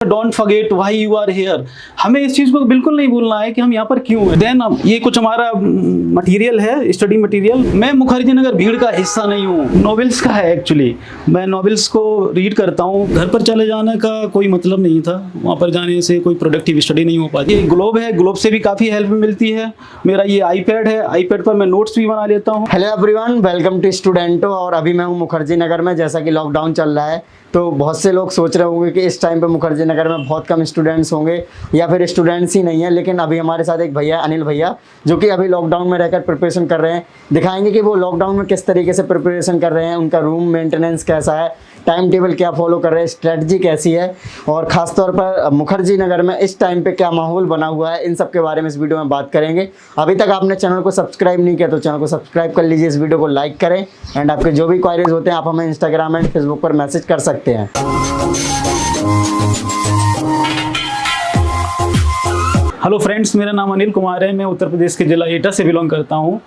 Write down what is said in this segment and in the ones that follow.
Don't forget why you are here. हमें इस चीज़ को बिल्कुल नहीं भूलना है कि हम यहाँ पर क्यों हैं। देन ये कुछ हमारा मटेरियल है, स्टडी मटेरियल। मैं मुखर्जी नगर भीड़ का हिस्सा नहीं हूँ, नॉवेल्स का है एक्चुअली। मैं नॉवेल्स को रीड करता हूँ। घर पर चले जाने का कोई मतलब नहीं था, वहाँ पर जाने से कोई प्रोडक्टिव स्टडी नहीं हो पाती। ये ग्लोब है, ग्लोब से भी काफ़ी हेल्प मिलती है। मेरा ये आईपैड है, आईपैड पर मैं नोट्स भी बना लेता हूँ। हेलो एवरीवन, वेलकम टू स्टूडेंटो। और अभी मैं हूँ मुखर्जी नगर में। जैसा कि लॉकडाउन चल रहा है तो बहुत से लोग सोच रहे होंगे कि इस टाइम पे मुखर्जी नगर में बहुत कम स्टूडेंट्स होंगे या फिर स्टूडेंट्स ही नहीं है। लेकिन अभी हमारे साथ एक भैया, अनिल भैया, जो कि अभी लॉकडाउन में रहकर प्रिपरेशन कर रहे हैं। दिखाएंगे कि वो लॉकडाउन में किस तरीके से प्रिपरेशन कर रहे हैं, उनका रूम मेंटेनेंस कैसा है, टाइम टेबल क्या फॉलो कर रहे हैं, स्ट्रेटजी कैसी है, और ख़ासतौर पर मुखर्जी नगर में इस टाइम पे क्या माहौल बना हुआ है। इन सब के बारे में इस वीडियो में बात करेंगे। अभी तक आपने चैनल को सब्सक्राइब नहीं किया तो चैनल को सब्सक्राइब कर लीजिए, इस वीडियो को लाइक करें। एंड आपके जो भी क्वायरीज होते हैं आप हमें इंस्टाग्राम एंड फेसबुक पर मैसेज कर सकते हैं। हेलो फ्रेंड्स, मेरा नाम अनिल कुमार है। मैं उत्तर प्रदेश के जिला एटा से बिलोंग करता हूँ।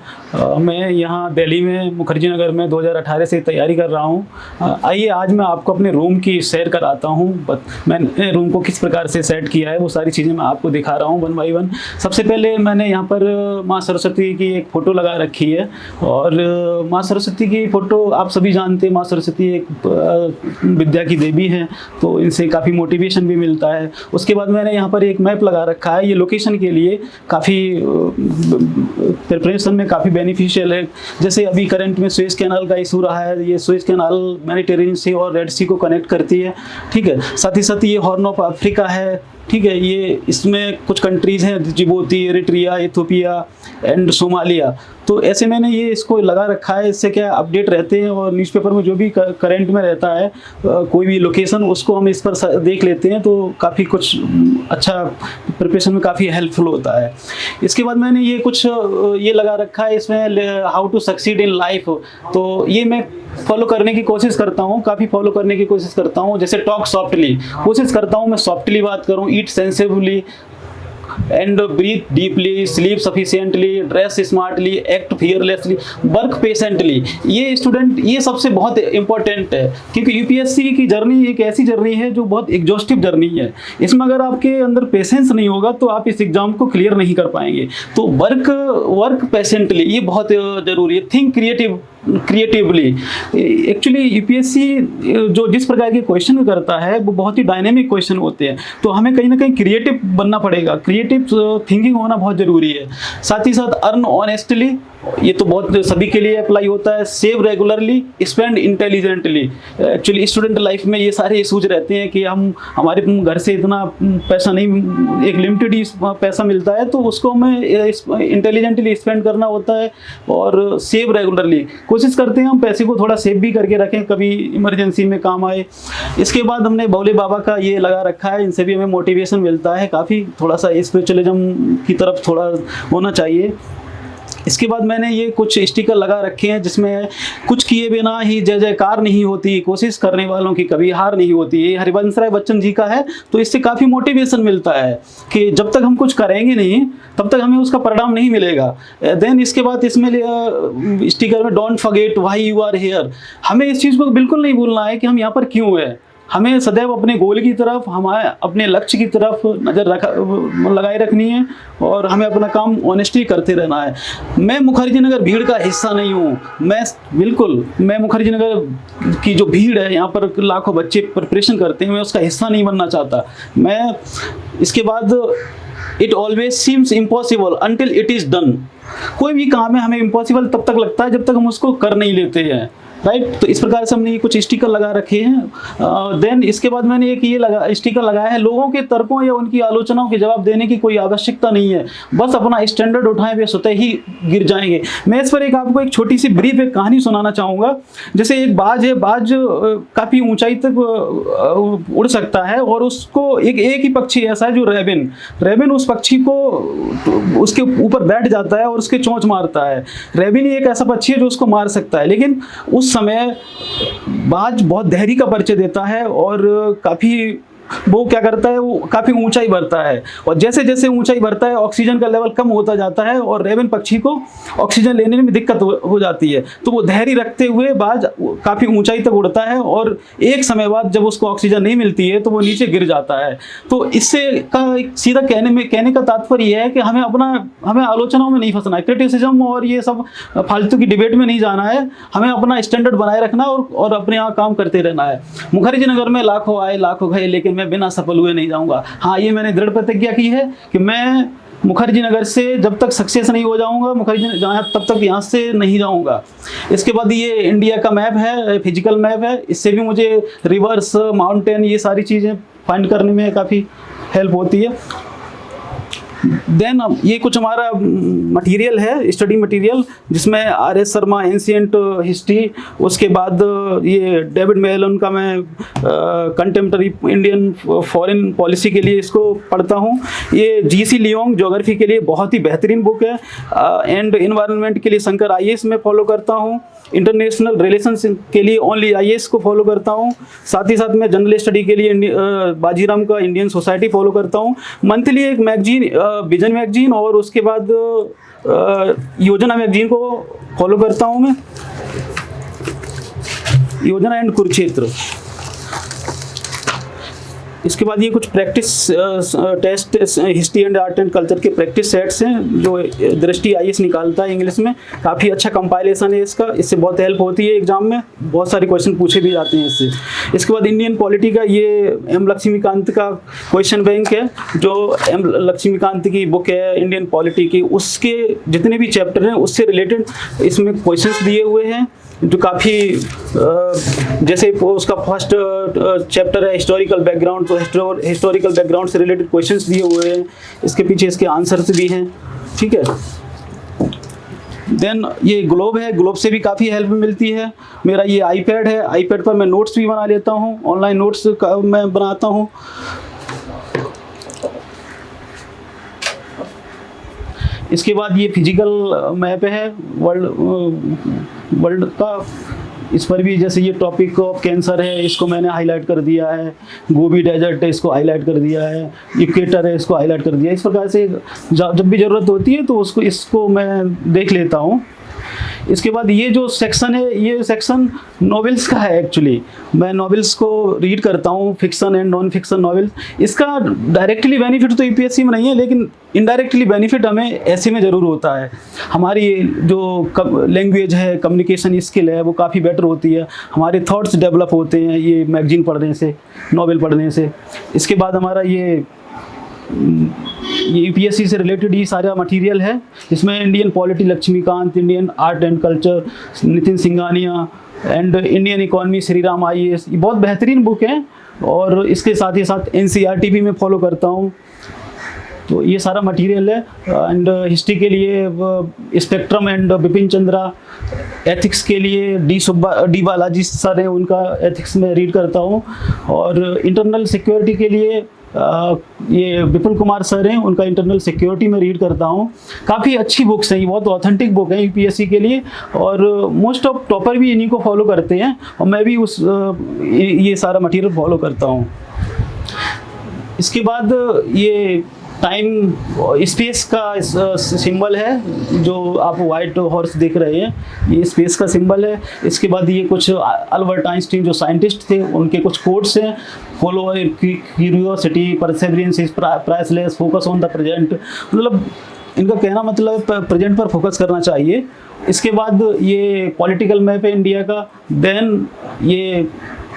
मैं यहाँ दिल्ली में मुखर्जी नगर में 2018 से तैयारी कर रहा हूँ। आइए आज मैं आपको अपने रूम की शेयर कराता हूँ। मैंने रूम को किस प्रकार से सेट किया है वो सारी चीज़ें मैं आपको दिखा रहा हूँ वन बाई वन। सबसे पहले मैंने यहाँ पर माँ सरस्वती की एक फ़ोटो लगा रखी है। और माँ सरस्वती की फ़ोटो आप सभी जानते हैं, माँ सरस्वती एक विद्या की देवी है, तो इनसे काफ़ी मोटिवेशन भी मिलता है। उसके बाद मैंने यहाँ पर एक मैप लगा रखा है। ये लोकेशन के लिए काफ़ी प्रिपरेशन में काफ़ी बेनिफिशियल है। जैसे अभी करंट में सुएज कैनाल का इशू रहा है। ये सुएज कैनाल मेडिटेरेनियन सी और रेड सी को कनेक्ट करती है, ठीक है। साथ ही साथ ये हॉर्न ऑफ अफ्रीका है, ठीक है। ये इसमें कुछ कंट्रीज़ हैं, Djibouti, Eritrea, Ethiopia and Somalia. तो ऐसे मैंने ये इसको लगा रखा है। इससे क्या अपडेट रहते हैं और न्यूज़पेपर में जो भी करंट में रहता है कोई भी लोकेशन, उसको हम इस पर देख लेते हैं, तो काफ़ी कुछ अच्छा प्रिपरेशन में काफ़ी हेल्पफुल होता है। इसके बाद मैंने ये कुछ ये लगा रखा है इसमें, how to succeed in life. तो ये मैं फॉलो करने की कोशिश करता हूँ, काफ़ी फॉलो करने की कोशिश करता हूँ। जैसे टॉक सॉफ्टली, कोशिश करता हूँ मैं सॉफ्टली बात करूँ, eat sensibly and breathe deeply, sleep sufficiently, dress smartly, act fearlessly, work patiently. ये स्टूडेंट, ये सबसे बहुत इंपॉर्टेंट है, क्योंकि यूपीएससी की जर्नी एक ऐसी जर्नी है जो बहुत एग्जॉस्टिव जर्नी है। इसमें अगर आपके अंदर पेशेंस नहीं होगा तो आप इस एग्जाम को क्लियर नहीं कर पाएंगे। तो वर्क पेशेंटली ये बहुत ज़रूरी है। Think creatively. एक्चुअली यूपीएससी जो जिस प्रकार के क्वेश्चन करता है वो बहुत ही डायनेमिक क्वेश्चन होते हैं, तो हमें कहीं ना कहीं क्रिएटिव बनना पड़ेगा। क्रिएटिव थिंकिंग होना बहुत ज़रूरी है। साथ ही साथ अर्न ऑनेस्टली, ये तो बहुत सभी के लिए अप्लाई होता है। Save regularly, spend intelligently. Actually student life में ये सारे इशूज रहते हैं कि हमारे घर से इतना पैसा नहीं, एक लिमिटेड ही पैसा मिलता है, तो उसको हमें इंटेलिजेंटली स्पेंड करना होता है। और सेव रेगुलरली, कोशिश करते हैं हम पैसे को थोड़ा सेव भी करके रखें, कभी इमरजेंसी में काम आए। इसके बाद हमने भोले बाबा का ये लगा रखा है, इनसे भी हमें मोटिवेशन मिलता है काफ़ी। थोड़ा सा स्पिरिचुअलिज्म की तरफ थोड़ा होना चाहिए। इसके बाद मैंने ये कुछ स्टिकर लगा रखे हैं जिसमें कुछ किए बिना ही जय जयकार नहीं होती, कोशिश करने वालों की कभी हार नहीं होती। ये हरिवंश राय बच्चन जी का है, तो इससे काफ़ी मोटिवेशन मिलता है कि जब तक हम कुछ करेंगे नहीं तब तक हमें उसका परिणाम नहीं मिलेगा। देन इसके बाद इसमें स्टिकर में don't forget why you are here. हमें इस चीज़ को बिल्कुल नहीं भूलना है कि हम यहाँ पर क्यों हैं। हमें सदैव अपने गोल की तरफ, हमारे अपने लक्ष्य की तरफ नज़र लगाए रखनी है और हमें अपना काम ऑनेस्टली करते रहना है। मैं मुखर्जी नगर भीड़ का हिस्सा नहीं हूँ। मैं मुखर्जी नगर की जो भीड़ है, यहाँ पर लाखों बच्चे प्रिपरेशन करते हैं, मैं उसका हिस्सा नहीं बनना चाहता। मैं इसके बाद it always seems impossible until it is done. कोई भी काम है हमें इम्पॉसिबल तब तक लगता है जब तक हम उसको कर नहीं लेते हैं, राइट। तो इस प्रकार से हमने ये कुछ स्टिकर लगा रखे हैं। देन इसके बाद मैंने एक ये स्टिकर लगाया है, लोगों के तर्कों या उनकी आलोचनाओं के जवाब देने की कोई आवश्यकता नहीं है, बस अपना स्टैंडर्ड उठाएं, वे स्वतः ही गिर जाएंगे। मैं इस पर आपको एक छोटी सी ब्रीफ एक कहानी सुनाना चाहूँगा। जैसे एक बाज है, बाज काफ़ी ऊंचाई तक उड़ सकता है और उसको एक ही पक्षी ऐसा है जो रेबिन उस पक्षी को उसके ऊपर बैठ जाता है और उसके चोंच मारता है। रेबिन ही एक ऐसा पक्षी है जो उसको मार सकता है, लेकिन उस समय बाज बहुत धैर्य का परिचय देता है और काफ़ी वो क्या करता है, वो काफ़ी ऊंचाई बढ़ता है, और जैसे जैसे ऊंचाई बढ़ता है ऑक्सीजन का लेवल कम होता जाता है और रेवन पक्षी को ऑक्सीजन लेने में दिक्कत हो जाती है। तो वो धैर्य रखते हुए बाज काफ़ी ऊंचाई तक उड़ता है और एक समय बाद जब उसको ऑक्सीजन नहीं मिलती है तो वो नीचे गिर जाता है। तो इससे का सीधा कहने का तात्पर्य यह है कि हमें आलोचनाओं में नहीं फंसना है, क्रिटिसिज्म और ये सब फालतू की डिबेट में नहीं जाना है, हमें अपना स्टैंडर्ड बनाए रखना और अपने यहाँ काम करते रहना है। मुखर्जी नगर में लाखों आए लाखों गए, लेकिन मैं बिना सफल हुए नहीं जाऊँगा। हाँ, ये मैंने दृढ़ प्रतिज्ञा की है कि मैं मुखर्जी नगर से जब तक सक्सेस नहीं हो जाऊंगा, मुखर्जी जहाँ तब तक यहाँ से नहीं जाऊंगा। इसके बाद ये इंडिया का मैप है, फिजिकल मैप है, इससे भी मुझे रिवर्स, माउंटेन, ये सारी चीज़ें फाइंड करने में काफ़ी हेल्प होती है। देन ये कुछ हमारा मटेरियल है, स्टडी मटेरियल, जिसमें आर.एस. शर्मा एंशिएंट हिस्ट्री, उसके बाद ये डेविड मेलन का मैं कंटेम्प्रेरी इंडियन फॉरेन पॉलिसी के लिए इसको पढ़ता हूँ। ये जी.सी. लियोंग ज्योग्राफी के लिए बहुत ही बेहतरीन बुक है। एंड इन्वायरमेंट के लिए शंकर आई.ए.एस. में फॉलो करता हूँ। इंटरनेशनल रिलेशंस के लिए ओनली आई.ए.एस. को फॉलो करता हूँ। साथ ही साथ मैं जनरल स्टडी के लिए बाजीराम का इंडियन सोसाइटी फॉलो करता हूँ। मंथली एक मैगजीन, विजन मैगजीन, और उसके बाद योजना मैगजीन को फॉलो करता हूँ मैं, योजना एंड कुरुक्षेत्र। इसके बाद ये कुछ practice test, history and art and culture के प्रैक्टिस सेट्स हैं जो दृष्टि आई.ए.एस. निकालता है इंग्लिश में। काफ़ी अच्छा कंपाइलेशन है इसका, इससे बहुत हेल्प होती है एग्जाम में, बहुत सारे क्वेश्चन पूछे भी जाते हैं इससे। इसके बाद इंडियन पॉलिटी का ये एम लक्ष्मीकांत का क्वेश्चन बैंक है, जो एम लक्ष्मीकांत की बुक है इंडियन पॉलिटी की, उसके जितने भी चैप्टर हैं उससे रिलेटेड इसमें क्वेश्चंस दिए हुए हैं, जो काफ़ी जैसे उसका फर्स्ट चैप्टर है हिस्टोरिकल बैकग्राउंड, तो हिस्टोरिकल बैकग्राउंड से रिलेटेड क्वेश्चंस दिए हुए हैं, इसके पीछे इसके आंसर्स भी हैं। ठीक है। देन ये ग्लोब है, ग्लोब से भी काफ़ी हेल्प मिलती है। मेरा ये आईपैड है, आईपैड पर मैं नोट्स भी बना लेता हूँ, ऑनलाइन नोट्स मैं बनाता हूँ। इसके बाद ये फिजिकल मैप है वर्ल्ड का, इस पर भी जैसे ये टॉपिक ऑफ कैंसर है, इसको मैंने हाईलाइट कर दिया है। गोबी डेजर्ट है, इसको हाईलाइट कर दिया है। इक्वेटर है, इसको हाईलाइट कर दिया है। इस प्रकार से जब भी ज़रूरत होती है तो इसको मैं देख लेता हूँ। इसके बाद ये जो सेक्शन है, ये सेक्शन नॉवेल्स का है। एक्चुअली मैं नॉवेल्स को रीड करता हूँ, fiction and non fiction novels. इसका डायरेक्टली बेनिफिट तो यूपीएससी में नहीं है, लेकिन इनडायरेक्टली बेनिफिट हमें ऐसे में ज़रूर होता है। हमारी जो लैंग्वेज है, कम्युनिकेशन स्किल है, वो काफ़ी बेटर होती है। हमारे थॉट्स डेवलप होते हैं ये मैगजीन पढ़ने से, नॉवेल पढ़ने से। इसके बाद हमारा ये यूपीएससी से रिलेटेड ही सारा मटेरियल है, जिसमें Indian polity Laxmikanth, Indian art and culture Nitin Singhania, and Indian economy Shriram IAS. ये बहुत बेहतरीन बुक है। और इसके साथ ही साथ एनसीईआरटी भी मैं फॉलो करता हूँ। तो ये सारा मटेरियल है। एंड हिस्ट्री के लिए spectrum and Bipin Chandra, ethics के लिए डी बालाजी सर हैं, उनका एथिक्स में रीड करता हूँ। और इंटरनल सिक्योरिटी के लिए ये विपुल कुमार सर हैं, उनका इंटरनल सिक्योरिटी में रीड करता हूँ। काफ़ी अच्छी बुक्स हैं, ये बहुत ऑथेंटिक बुक है यूपीएससी के लिए, और मोस्ट ऑफ टॉपर भी इन्हीं को फॉलो करते हैं, और मैं भी ये सारा मटेरियल फॉलो करता हूँ। इसके बाद ये टाइम स्पेस का सिंबल है, जो आप वाइट हॉर्स देख रहे हैं, ये स्पेस का सिंबल है। इसके बाद ये कुछ अल्बर्ट आइंस्टीन जो साइंटिस्ट थे, उनके कुछ कोट्स हैं। Follow curiosity, Perseverance is priceless, focus on the present. मतलब इनका कहना मतलब प्रेजेंट पर फोकस करना चाहिए। इसके बाद ये पॉलिटिकल मैप है इंडिया का। देन ये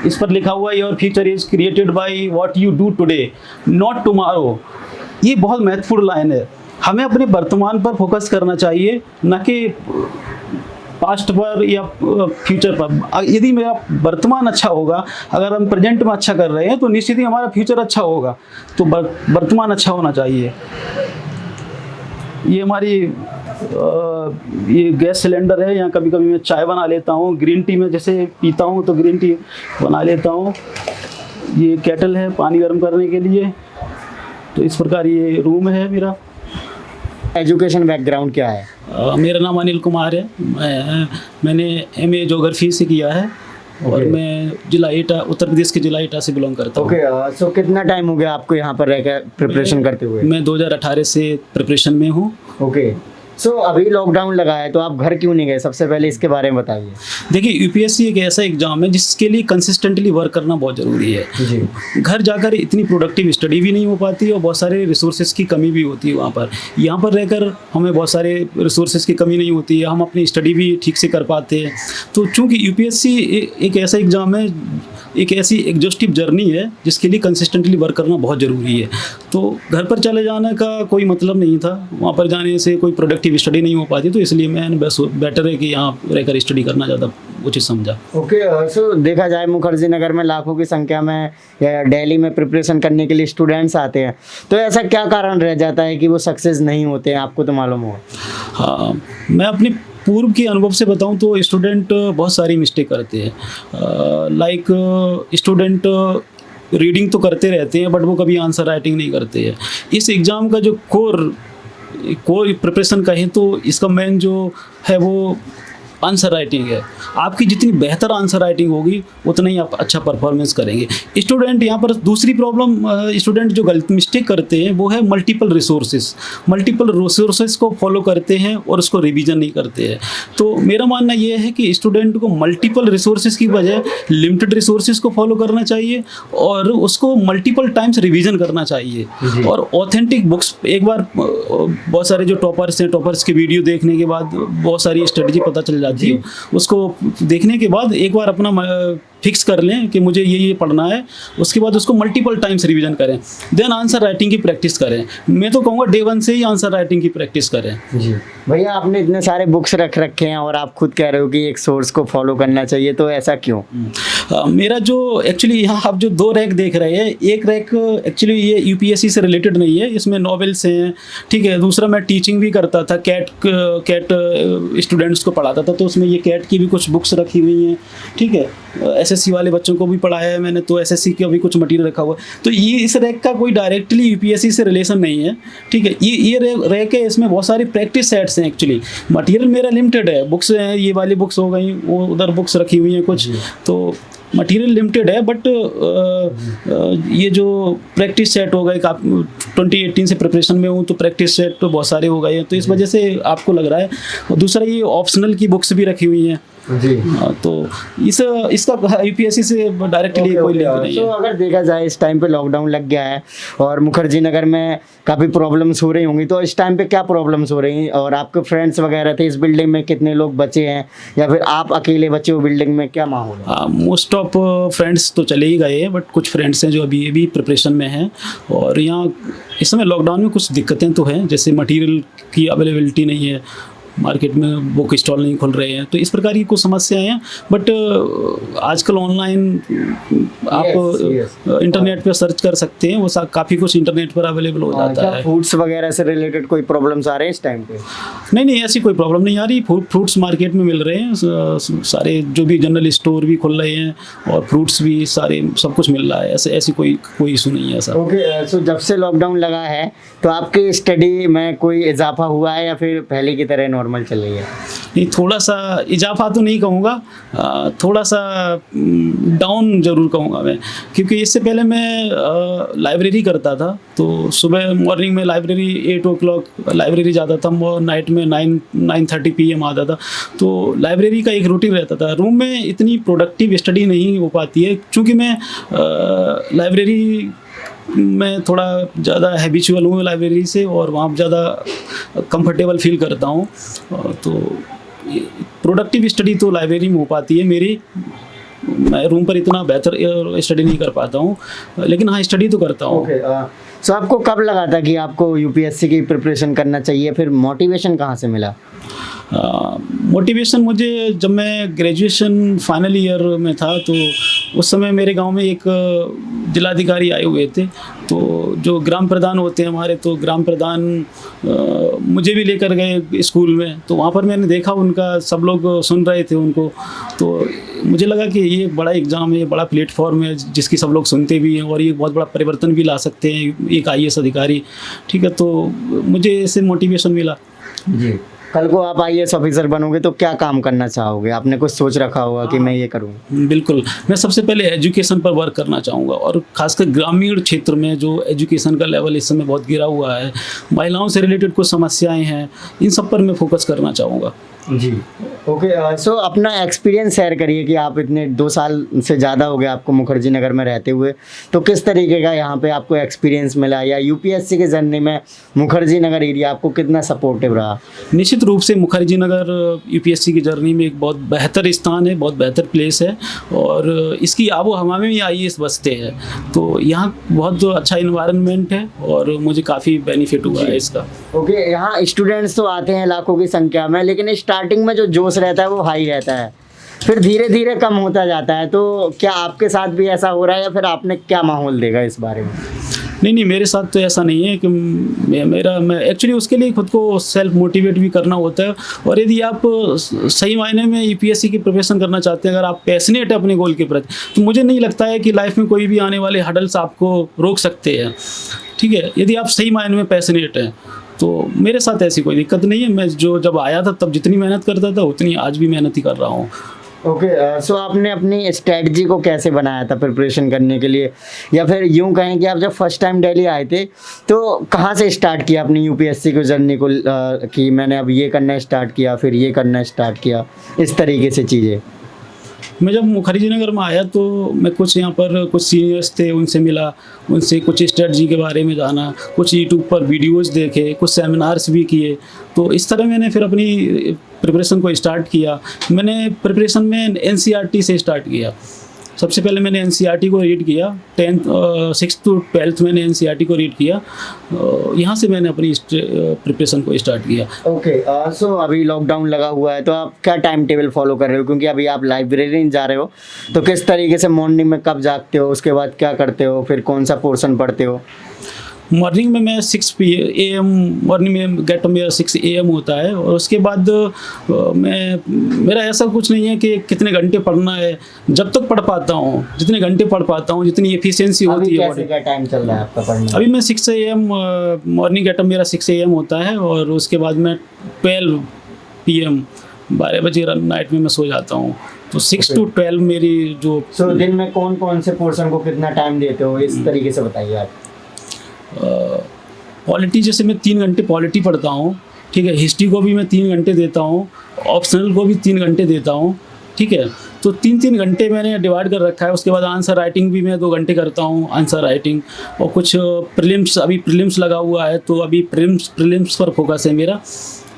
इस पर लिखा हुआ है, your future is created by what you do today not tomorrow. ये बहुत महत्वपूर्ण लाइन है। हमें अपने वर्तमान पर फोकस करना चाहिए, न कि पास्ट पर या फ्यूचर पर। यदि मेरा वर्तमान अच्छा होगा, अगर हम प्रेजेंट में अच्छा कर रहे हैं, तो निश्चित ही हमारा फ्यूचर अच्छा होगा। तो वर्तमान अच्छा होना चाहिए। ये हमारी ये गैस सिलेंडर है, यहाँ कभी कभी मैं चाय बना लेता हूँ, ग्रीन टी में जैसे पीता हूँ तो ग्रीन टी बना लेता हूँ। ये केटल है पानी गर्म करने के लिए। तो इस प्रकार ये रूम है मेरा। एजुकेशन बैकग्राउंड क्या है? मेरा नाम अनिल कुमार है। मैंने एमए ज्योग्राफी से किया है। और मैं जिला एटा, उत्तर प्रदेश के जिला एटा से बिलोंग करता हूँ। ओके, सो कितना टाइम हो गया आपको यहाँ पर रहकर प्रिपरेशन करते हुए? मैं 2018 से प्रिपरेशन में हूँ। ओके, सो अभी लॉकडाउन लगा है तो आप घर क्यों नहीं गए? सबसे पहले इसके बारे में बताइए। देखिए, यूपीएससी एक ऐसा एग्जाम है जिसके लिए कंसिस्टेंटली वर्क करना बहुत ज़रूरी है। जी। घर जाकर इतनी प्रोडक्टिव स्टडी भी नहीं हो पाती और बहुत सारे रिसोर्सेज की कमी भी होती है वहाँ पर। यहाँ पर रहकर हमें बहुत सारे रिसोर्सेज की कमी नहीं होती है, हम अपनी स्टडी भी ठीक से कर पाते हैं। तो चूँकि यूपीएससी एक ऐसा एग्ज़ाम है, एक ऐसी एग्जॉस्टिव जर्नी है जिसके लिए कंसिस्टेंटली वर्क करना बहुत ज़रूरी है। तो घर पर चले जाने का कोई मतलब नहीं था, वहाँ पर जाने से कोई प्रोडक्टिव स्टडी नहीं हो पाती, तो इसलिए मैंने बस बेटर है कि यहाँ रहकर स्टडी करना ज़्यादा उचित समझा। ओके, सो देखा जाए मुखर्जी नगर में लाखों की संख्या में या दिल्ली में प्रिपरेशन करने के लिए स्टूडेंट्स आते हैं, तो ऐसा क्या कारण रह जाता है कि वो सक्सेस नहीं होते हैं? आपको तो मालूम हो। हाँ, मैं अपने पूर्व के अनुभव से बताऊं तो स्टूडेंट बहुत सारी मिस्टेक करते हैं। लाइक स्टूडेंट रीडिंग तो करते रहते हैं बट वो कभी आंसर राइटिंग नहीं करते हैं। इस एग्ज़ाम का जो कोर प्रिपरेशन कहें तो इसका मेन जो है वो आंसर राइटिंग है। आपकी जितनी बेहतर आंसर राइटिंग होगी उतना ही आप अच्छा परफॉर्मेंस करेंगे। स्टूडेंट यहाँ पर दूसरी प्रॉब्लम, स्टूडेंट जो गलत मिस्टेक करते हैं वो है मल्टीपल रिसोर्सेज को फॉलो करते हैं और उसको रिवीजन नहीं करते हैं। तो मेरा मानना ये है कि स्टूडेंट को मल्टीपल रिसोर्सेज की बजाय लिमिटेड रिसोर्सेज को फॉलो करना चाहिए और उसको मल्टीपल टाइम्स रिवीजन करना चाहिए। और ऑथेंटिक बुक्स, एक बार बहुत सारे जो टॉपर्स हैं, टॉपर्स के वीडियो देखने के बाद बहुत सारी स्ट्रेटजी पता चल जाती है। उसको देखने के बाद एक बार अपना फिक्स कर लें कि मुझे ये पढ़ना है, उसके बाद उसको मल्टीपल टाइम्स रिवीजन करें, देन आंसर राइटिंग की प्रैक्टिस करें। मैं तो कहूँगा डे 1 से ही आंसर राइटिंग की प्रैक्टिस करें। जी भैया, आपने इतने सारे बुक्स रख रखे हैं और आप खुद कह रहे हो कि एक सोर्स को फॉलो करना चाहिए, तो ऐसा क्यों? मेरा जो एक्चुअली यहाँ आप जो 2 रैक देख रहे हैं, एक रैक एक्चुअली ये यूपीएससी से रिलेटेड नहीं है, इसमें नॉवेल्स हैं, ठीक है। दूसरा मैं टीचिंग भी करता था, कैट स्टूडेंट्स को पढ़ाता था, तो उसमें ये कैट की भी कुछ बुक्स रखी हुई हैं, ठीक है। एसएससी वाले बच्चों को भी पढ़ाया है मैंने, तो एसएससी का भी कुछ मटेरियल रखा हुआ है। तो ये इस रैक का कोई डायरेक्टली यूपीएससी से रिलेशन नहीं है, ठीक है। ये रैक है, इसमें बहुत सारी प्रैक्टिस सेट्स हैं। एक्चुअली मटेरियल मेरा लिमिटेड है, बुक्स हैं, ये वाली बुक्स हो गई, वो उधर बुक्स रखी हुई हैं कुछ, तो मटेरियल लिमिटेड है। बट ये जो प्रैक्टिस सेट हो गए, 2018 से प्रिपरेशन में हूँ तो प्रैक्टिस सेट तो बहुत सारे हो गए हैं, तो इस वजह से आपको लग रहा है। और दूसरा ये ऑप्शनल की बुक्स भी रखी हुई हैं जी। तो इसका यूपीएससी से डायरेक्टली कोई लिंक नहीं है। अगर देखा जाए इस टाइम पे लॉकडाउन लग गया है और मुखर्जी नगर में काफ़ी प्रॉब्लम्स हो रही होंगी, तो इस टाइम पे क्या प्रॉब्लम्स हो रही हैं? और आपके फ्रेंड्स वगैरह थे इस बिल्डिंग में, कितने लोग बचे हैं या फिर आप अकेले बचे हो बिल्डिंग में, क्या माहौल है? मोस्ट ऑफ फ्रेंड्स तो चले ही गए हैं, बट कुछ फ्रेंड्स हैं जो अभी भी प्रिपरेशन में हैं। और यहाँ इस समय लॉकडाउन में कुछ दिक्कतें तो हैं, जैसे मटेरियल की अवेलेबिलिटी नहीं है, मार्केट में बुक स्टॉल नहीं खुल रहे हैं, तो इस प्रकार की कुछ समस्याएं हैं। बट आजकल ऑनलाइन आप इंटरनेट पर सर्च कर सकते हैं, वो काफ़ी कुछ इंटरनेट पर अवेलेबल हो जाता है। फूड्स वगैरह से रिलेटेड कोई प्रॉब्लम्स आ रहे हैं इस टाइम पे? नहीं, ऐसी कोई प्रॉब्लम नहीं आ रही। फ्रूट्स मार्केट में मिल रहे हैं, सारे जो भी जनरल स्टोर भी खुल रहे हैं और फ्रूट्स भी सारे, सब कुछ मिल रहा है। ऐसी कोई इशू नहीं है ऐसा। ओके, सो जब से लॉकडाउन लगा है तो आपकी स्टडी में कोई इजाफा हुआ है या फिर पहले की तरह नॉर्मल चल रही है? नहीं, थोड़ा सा इजाफा तो नहीं कहूँगा, थोड़ा सा डाउन ज़रूर कहूँगा मैं, क्योंकि इससे पहले मैं लाइब्रेरी करता था। तो सुबह मॉर्निंग में लाइब्रेरी 8 o'clock लाइब्रेरी जाता था और नाइट में 9:30 PM आता था। तो लाइब्रेरी का एक रूटीन रहता था। रूम में इतनी प्रोडक्टिव स्टडी नहीं हो पाती है, क्योंकि मैं लाइब्रेरी मैं थोड़ा ज़्यादा हैबिचुअल हूँ लाइब्रेरी से, और वहाँ ज़्यादा कंफर्टेबल फील करता हूँ। तो प्रोडक्टिव स्टडी तो लाइब्रेरी में हो पाती है मेरी। मैं रूम पर इतना बेहतर स्टडी नहीं कर पाता हूँ, लेकिन हाँ, स्टडी तो करता हूँ। सो आपको कब लगा था कि आपको यूपीएससी की प्रिपरेशन करना चाहिए? फिर मोटिवेशन कहाँ से मिला? मोटिवेशन मुझे जब मैं ग्रेजुएशन फाइनल ईयर में था, तो उस समय मेरे गांव में एक जिलाधिकारी आए हुए थे। तो जो ग्राम प्रधान होते हैं हमारे, तो ग्राम प्रधान मुझे भी लेकर गए स्कूल में। तो वहाँ पर मैंने देखा उनका, सब लोग सुन रहे थे उनको। तो मुझे लगा कि ये एक बड़ा एग्ज़ाम है, ये बड़ा प्लेटफॉर्म है जिसकी सब लोग सुनते भी हैं, और ये बहुत बड़ा परिवर्तन भी ला सकते हैं एक IAS अधिकारी, ठीक है। तो मुझे इससे मोटिवेशन मिला। जी, कल को आप IAS ऑफिसर बनोगे तो क्या काम करना चाहोगे? आपने कुछ सोच रखा होगा कि मैं ये करूँ? बिल्कुल, मैं सबसे पहले एजुकेशन पर वर्क करना चाहूँगा और खासकर ग्रामीण क्षेत्र में जो एजुकेशन का लेवल इस समय बहुत गिरा हुआ है, महिलाओं से रिलेटेड कुछ समस्याएं हैं, इन सब पर मैं फोकस करना चाहूँगा। जी, ओके। सो अपना एक्सपीरियंस शेयर करिए कि आप इतने 2 साल से ज़्यादा हो गए आपको मुखर्जी नगर में रहते हुए, तो किस तरीके का यहाँ पे आपको एक्सपीरियंस मिला, या UPSC के जर्नी में मुखर्जी नगर एरिया आपको कितना सपोर्टिव रहा? निश्चित रूप से मुखर्जी नगर UPSC की जर्नी में एक बहुत बेहतर स्थान है, बहुत बेहतर प्लेस है और इसकी आबो हवा में भी IAS बसते हैं, तो यहाँ बहुत अच्छा इन्वायरमेंट है और मुझे काफ़ी बेनिफिट हुआ है इसका। ओके, यहाँ स्टूडेंट्स तो आते हैं लाखों की संख्या में, लेकिन स्टार्टिंग में जो जोश रहता है वो हाई रहता है, फिर धीरे धीरे कम होता जाता है। तो क्या आपके साथ भी ऐसा हो रहा है, या फिर आपने क्या माहौल देगा इस बारे में? नहीं, मेरे साथ तो ऐसा नहीं है कि मैं एक्चुअली उसके लिए खुद को सेल्फ मोटिवेट भी करना होता है, और यदि आप सही मायने में UPSC की प्रिपरेशन करना चाहते हैं, अगर आप पैशनेट है अपने गोल के प्रति, तो मुझे नहीं लगता है कि लाइफ में कोई भी आने वाले हडल्स आपको रोक सकते हैं। ठीक है, यदि आप सही मायने में पैशनेट हैं तो मेरे साथ ऐसी कोई दिक्कत नहीं है। मैं जब आया था तब जितनी मेहनत करता था उतनी आज भी मेहनत ही कर रहा हूँ। ओके, सो आपने अपनी स्ट्रेटजी को कैसे बनाया था प्रिपरेशन करने के लिए, या फिर यूं कहें कि आप जब फर्स्ट टाइम दिल्ली आए थे तो कहाँ से स्टार्ट किया अपनी UPSC को जर्नी को, कि मैंने अब ये करना स्टार्ट किया, फिर ये करना स्टार्ट किया, इस तरीके से चीज़ें? मैं जब मुखर्जी नगर में आया तो मैं कुछ यहाँ पर कुछ सीनियर्स थे, उनसे मिला, उनसे कुछ स्ट्रेटजी के बारे में जाना, कुछ यूट्यूब पर वीडियोस देखे, कुछ सेमिनार्स भी किए। तो इस तरह मैंने फिर अपनी प्रिपरेशन को स्टार्ट किया। मैंने प्रिपरेशन में NCERT से स्टार्ट किया। सबसे पहले मैंने NCERT को रीड किया, 6th to 12th मैंने NCERT को रीड किया, यहाँ से मैंने अपनी प्रिपरेशन को स्टार्ट किया। ओके, सो अभी लॉकडाउन लगा हुआ है तो आप क्या टाइम टेबल फॉलो कर रहे हो, क्योंकि अभी आप लाइब्रेरी नहीं जा रहे हो, तो किस तरीके से मॉर्निंग में कब जागते हो, उसके बाद क्या करते हो, फिर कौन सा पोर्शन पढ़ते हो? मॉर्निंग में मैं 6 AM मॉर्निंग में गेट मेरा 6 AM होता है, और उसके बाद मेरा ऐसा कुछ नहीं है कि कितने घंटे पढ़ना है, जब तक पढ़ पाता हूँ, जितने घंटे पढ़ पाता हूँ, जितनी एफिशिएंसी होती है। अभी क्या टाइम चल रहा है आपका पढ़ने? अभी मैं 6 AM मॉर्निंग गेटअप मेरा 6 AM होता है, और उसके बाद मैं 12 PM 12 बजे नाइट में मैं सो जाता हूँ। तो 6 to 12 मेरी जो दिन में कौन कौन से पोर्शन को कितना टाइम देते हो, इस तरीके से बताइए आप। पॉलिटी जैसे मैं 3 घंटे पॉलिटी पढ़ता हूँ, ठीक है। हिस्ट्री को भी मैं 3 घंटे देता हूँ, ऑप्शनल को भी 3 घंटे देता हूँ, ठीक है। तो 3-3 घंटे मैंने डिवाइड कर रखा है। उसके बाद आंसर राइटिंग भी मैं 2 घंटे करता हूँ, आंसर राइटिंग, और कुछ प्रीलिम्स, अभी प्रीलिम्स लगा हुआ है तो अभी प्रीलिम्स पर फोकस है मेरा,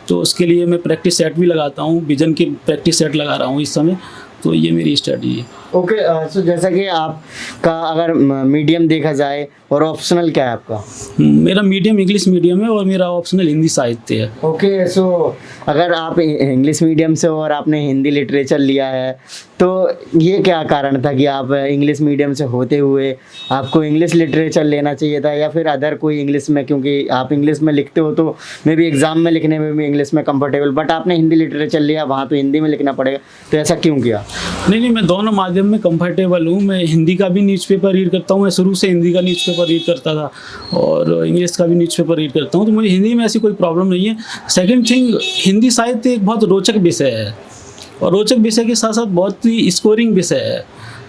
तो उसके लिए मैं प्रैक्टिस सेट भी लगाता हूँ, विजन की प्रैक्टिस सेट लगा रहा हूँ इस समय। तो ये मेरी स्टडी है। ओके, सो जैसा कि आपका अगर मीडियम देखा जाए, और ऑप्शनल क्या है आपका? मेरा मीडियम इंग्लिश मीडियम है और मेरा ऑप्शनल हिंदी साहित्य है। ओके, सो अगर आप इंग्लिश मीडियम से हो और आपने हिंदी लिटरेचर लिया है, तो ये क्या कारण था कि आप इंग्लिश मीडियम से होते हुए आपको इंग्लिश लिटरेचर लेना चाहिए था, या फिर अदर कोई इंग्लिश में, क्योंकि आप इंग्लिश में लिखते हो तो मे बी एग्ज़ाम में लिखने में भी इंग्लिश में कंफर्टेबल, बट आपने हिंदी लिटरेचर लिया, वहाँ तो हिंदी में लिखना पड़ेगा, तो ऐसा क्यों किया? नहीं, मैं दोनों माध्यम में कंफर्टेबल हूँ। मैं हिंदी का भी न्यूज़पेपर रीड करता हूँ, मैं शुरू से हिंदी का न्यूज़पेपर रीड करता था, और इंग्लिश का भी न्यूज़पेपर रीड करता हूँ, तो मुझे हिंदी में ऐसी कोई प्रॉब्लम नहीं है। सेकंड थिंग, हिंदी साहित्य एक बहुत रोचक विषय है, और रोचक विषय के साथ साथ बहुत ही स्कोरिंग विषय है,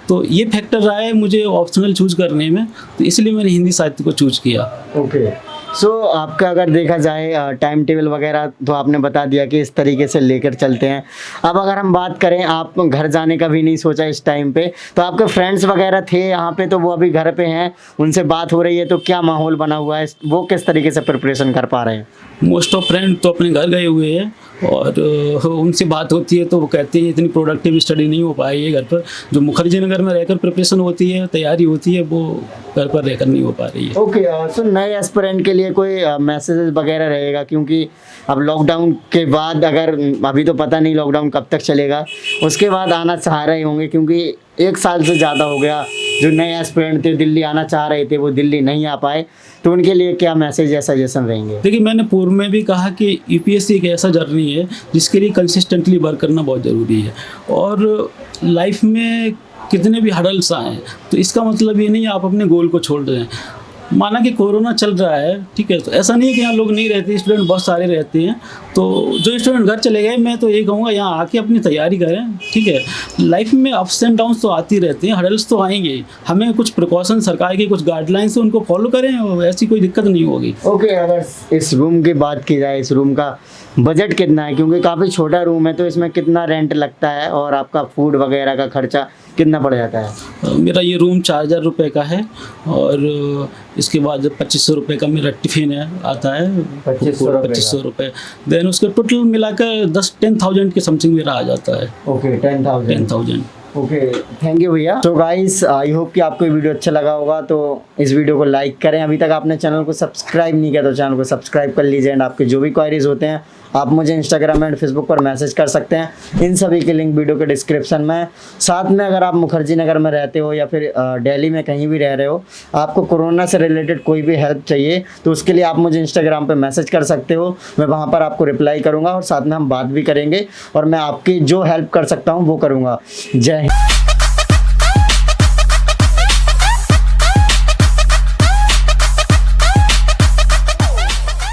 तो ये फैक्टर रहा है मुझे ऑप्शनल चूज करने में, तो इसलिए मैंने हिंदी साहित्य को चूज किया। ओके, सो आपका अगर देखा जाए टाइम टेबल वगैरह तो आपने बता दिया कि इस तरीके से लेकर चलते हैं। अब अगर हम बात करें, आप घर जाने का भी नहीं सोचा इस टाइम पे, तो आपके फ्रेंड्स वगैरह थे यहाँ पे, तो वो अभी घर पे हैं, उनसे बात हो रही है, तो क्या माहौल बना हुआ है, वो किस तरीके से प्रिपरेशन कर पा रहे हैं? मोस्ट ऑफ फ्रेंड तो अपने घर गए हुए हैं, और उनसे बात होती है तो वो कहते हैं इतनी प्रोडक्टिव स्टडी नहीं हो पाई है घर पर। जो मुखर्जी नगर में रहकर प्रिपरेशन होती है, तैयारी होती है, वो घर पर रहकर नहीं हो पा रही है। ओके, सो नए एस्पिरेंट के लिए कोई मैसेज वगैरह रहेगा, क्योंकि अब लॉकडाउन के बाद, अगर अभी तो पता नहीं लॉकडाउन कब तक चलेगा, उसके बाद आना चाह रहे होंगे, क्योंकि 1 साल से ज़्यादा हो गया, जो नए एस्पिरेंट थे दिल्ली आना चाह रहे थे वो दिल्ली नहीं आ पाए, तो उनके लिए क्या मैसेज या सजेशन रहेंगे? देखिए, मैंने पूर्व में भी कहा कि UPSC एक ऐसा जर्नी है जिसके लिए कंसिस्टेंटली वर्क करना बहुत ज़रूरी है, और लाइफ में कितने भी हडल्स आए तो इसका मतलब ये नहीं आप अपने गोल को छोड़ दें। माना कि कोरोना चल रहा है, ठीक है, तो ऐसा नहीं है कि यहाँ लोग नहीं रहते, स्टूडेंट बहुत सारे रहते हैं। तो जो स्टूडेंट घर चले गए, मैं तो ये कहूँगा यहाँ आके अपनी तैयारी करें, ठीक है। लाइफ में अप्स एंड डाउन्स तो आती रहती हैं, हर्डल्स तो आएंगे, हमें कुछ प्रिकॉशन, सरकार की कुछ गाइडलाइंस है उनको फॉलो करें और ऐसी कोई दिक्कत नहीं होगी। ओके, अगर इस रूम की बात की जाए, इस रूम का बजट कितना है, क्योंकि काफ़ी छोटा रूम है, तो इसमें कितना रेंट लगता है और आपका फूड वगैरह का खर्चा कितना पड़ जाता है? मेरा ये रूम 4000 रुपये का है और इसके बाद 2500 रुपये का मेरा टिफ़िन है, आता है 2500 रुपये। देन उसके टोटल मिलाकर 10,000 के समथिंग मेरा आ जाता है। ओके, 10,000। ओके, थैंक यू भैया। तो गाइस, आई होप कि आपको ये वीडियो अच्छा लगा होगा, तो इस वीडियो को लाइक करें। अभी तक आपने चैनल को सब्सक्राइब नहीं किया तो चैनल को सब्सक्राइब कर लीजिए। एंड आपके जो भी क्वारीज होते हैं आप मुझे इंस्टाग्राम एंड फेसबुक पर मैसेज कर सकते हैं। इन सभी की लिंक वीडियो के डिस्क्रिप्शन में। साथ में अगर आप मुखर्जी नगर में रहते हो या फिर दिल्ली में कहीं भी रह रहे हो, आपको कोरोना से रिलेटेड कोई भी हेल्प चाहिए तो उसके लिए आप मुझे इंस्टाग्राम पे मैसेज कर सकते हो। मैं वहाँ पर आपको रिप्लाई करूँगा और साथ में हम बात भी करेंगे और मैं आपकी जो हेल्प कर सकता हूँ वो करूँगा। जय हिंद।